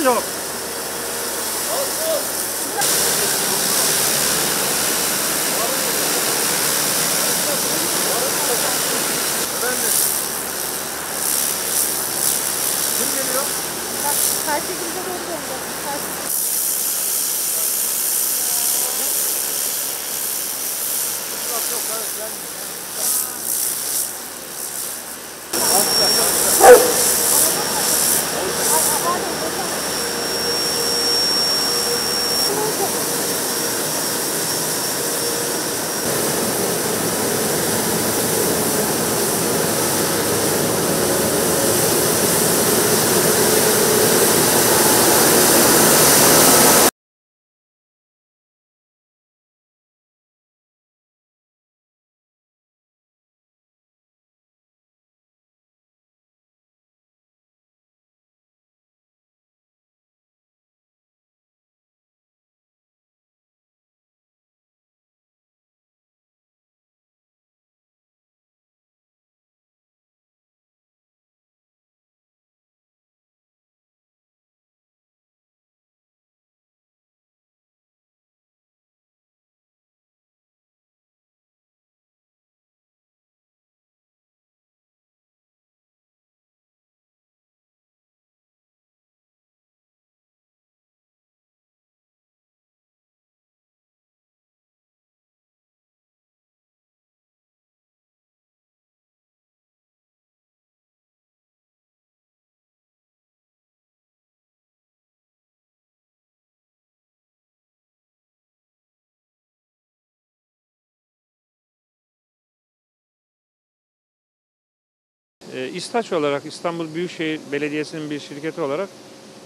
Yok. Efendim. Kim geliyor? Bak, karşı kimse doğru dönüyor. Yok, evet, gelmiyor. İstaç olarak İstanbul Büyükşehir Belediyesi'nin bir şirketi olarak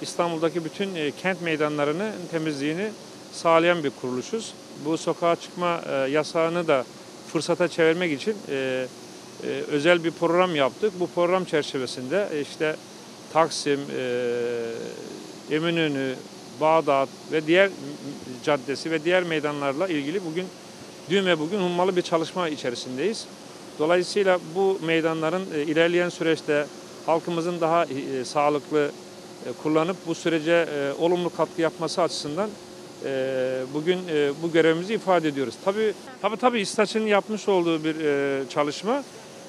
İstanbul'daki bütün kent meydanlarının temizliğini sağlayan bir kuruluşuz. Bu sokağa çıkma yasağını da fırsata çevirmek için özel bir program yaptık. Bu program çerçevesinde işte Taksim, Eminönü, Bağdat ve diğer caddesi ve diğer meydanlarla ilgili dün ve bugün hummalı bir çalışma içerisindeyiz. Dolayısıyla bu meydanların ilerleyen süreçte halkımızın daha sağlıklı kullanıp bu sürece olumlu katkı yapması açısından bugün bu görevimizi ifade ediyoruz. Tabii İstaç'ın yapmış olduğu bir çalışma.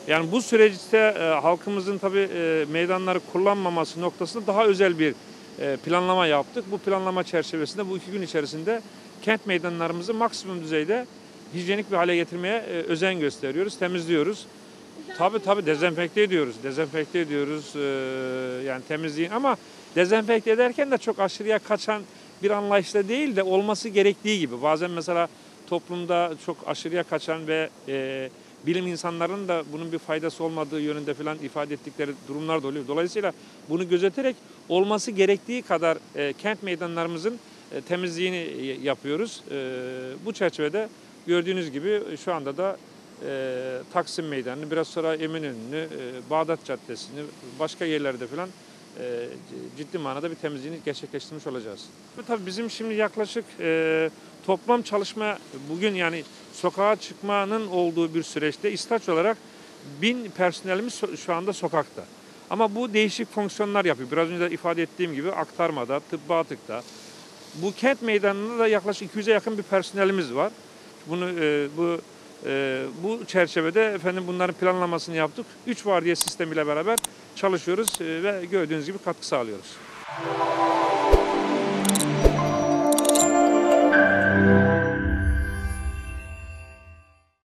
Yani bu süreçte halkımızın tabii meydanları kullanmaması noktasında daha özel bir planlama yaptık. Bu planlama çerçevesinde bu 2 gün içerisinde kent meydanlarımızı maksimum düzeyde hijyenik bir hale getirmeye özen gösteriyoruz, temizliyoruz. Tabii dezenfekte ediyoruz. Dezenfekte ediyoruz yani temizliğin ama dezenfekte ederken de çok aşırıya kaçan bir anlayışla değil de olması gerektiği gibi. Bazen mesela toplumda çok aşırıya kaçan ve bilim insanlarının da bunun bir faydası olmadığı yönünde falan ifade ettikleri durumlar da oluyor. Dolayısıyla bunu gözeterek olması gerektiği kadar kent meydanlarımızın temizliğini yapıyoruz. Bu çerçevede gördüğünüz gibi şu anda da Taksim Meydanı'nı, biraz sonra Eminönü'nü, Bağdat Caddesi'ni, başka yerlerde falan ciddi manada bir temizliğini gerçekleştirmiş olacağız. Tabii bizim şimdi yaklaşık toplam çalışma bugün yani sokağa çıkmanın olduğu bir süreçte İstaç olarak 1000 personelimiz şu anda sokakta. Ama bu değişik fonksiyonlar yapıyor. Biraz önce de ifade ettiğim gibi aktarmada, tıbbi atıkta. Bu kent meydanında da yaklaşık 200'e yakın bir personelimiz var. Bu çerçevede bunların planlamasını yaptık. 3 vardiya sistemiyle beraber çalışıyoruz ve gördüğünüz gibi katkı sağlıyoruz.